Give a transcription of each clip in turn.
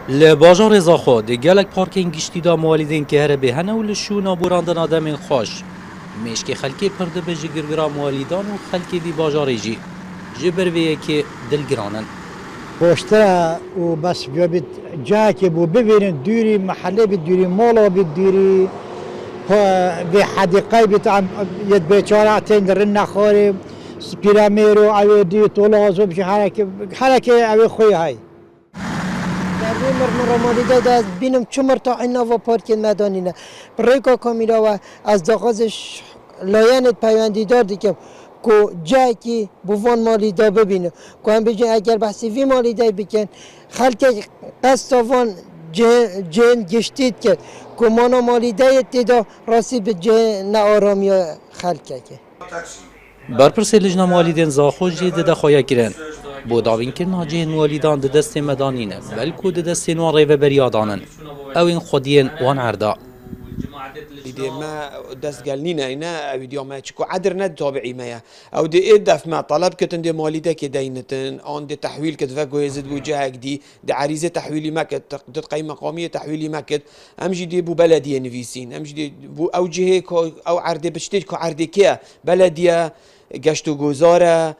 لباجار زاخو دی گلک پارکینگ گشتی دا موالدین که هر به هنه و لشونا براندن آدم خوش میشک خلکی پرده به جگرگرا موالدان و خلکی دی باجاری جی جبرویه که دلگرانن پشتره و بس بیابید جا که بو ببینید دوری محله بید دوری مالا بید دوری به حدیقه بید ید بیچاره تین در نخوری سپیرامیر و اوی دی طولازو بشه حرکه اوی خوی های در مرمالیده دست بینم چمر تا اینا و پارکین مدانینه بریکا کامیرا و از داغازش لایانت پیوندیدار دیگه که جایی که بوان مالیده ببینه که هم بجن اگر بحثی وی مالیده بکن خلک قصدوان جن گشتید که که مانا مالیده دیدا راستی به جن آرامی خلکه که برپرس لجنه موالدین زاخو جی ده خواه کرن بو داوین که ناجه موالدان ده دست مدانینه بلکو ده دست نوان ریوه بریادانن او این خودین وان عردا دي ما دستقالنينا هنا فيديو ما تشكو عدر ند طابعي ما او دي ادف ما طلب كتن دي ماليدا كدينتن اون دي تحويل كتفاكو يزد وجهك دي عريزه تحويلي ما كت قيمه مقاميه تحويلي ما كت امجي دي بو بلديه نفيسين امجي دي بو او جهه او عرض بشتيت كو عرض كيا بلديه گشت و گذاره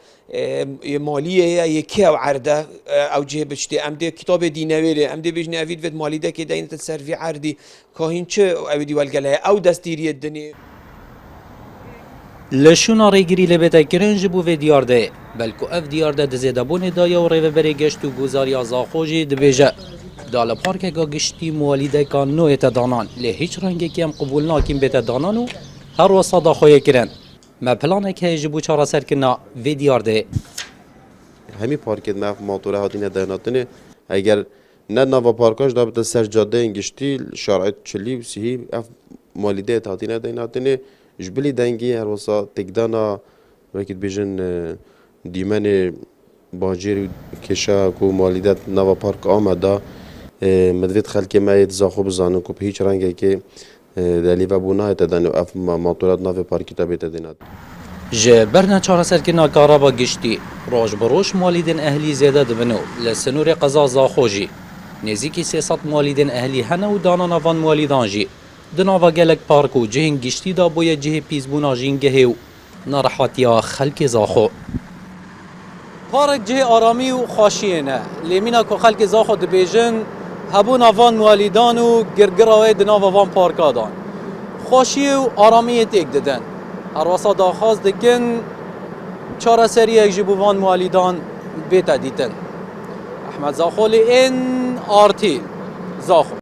مالیه یکی او عرضه او جه بشتی ام ده کتاب دینویره ام ده بجنه اوید ود مالی ده که دین تسرفی عردی کاهین چه اویدی والگله او دستیری الدنیا لشونا ریگری لبتا کرنج بو و دیارده بلکو اف دیارده دزیده بونه دایا و ریوه بری گشت و گذاری آزاخوشی دبیجه دال پارک اگا گشتی موالیده که نوع تدانان لی هیچ رنگی که هم قبول ناکیم به تدانانو هر وصا دا خواه کرن ما پلانه که جبو چارا سرکنا و دیارده همی پارکت ما موتوره هاتینه دهناتنه اگر نه نوا پارکاش دا بتا سر جاده انگشتی شرایط چلی و سیهی اف مالیده هاتینه دهناتنه جبلی دنگی هر وصا تکدانا وکید بیجن دیمن باجیر کشا کو مالیده نوا پارک آمده مدوید خلک ما زاخو بزانن کو به هیچ رنگی که دلی و بونه تدن اف موتورات نوا پارکی تا بیت دینات جه برنا چارا سرکنا کارابا گشتی روش بروش مالیدن اهلی زیاده دبنو لسنور قضا زاخوجی نزیکی 300 مالیدن اهلی هنه و دانا نوان مالیدان جی دناوا گلک پارکو جهن گشتی دا بویا جه پیزبونا جینگه و نرحاتیا خلک زاخو پارک جه آرامی و خاشیه نه لیمینا که خلک زاخو دبیجن هبو نوان مالیدان و گرگراوی دناوا وان پارکا دان خاشیه و آرامی تیک ددن هر واسا داخواست دکن چارا سری اک جبوان موالیدان بیتا دیتن احمد زاخولی این آرتی زاخو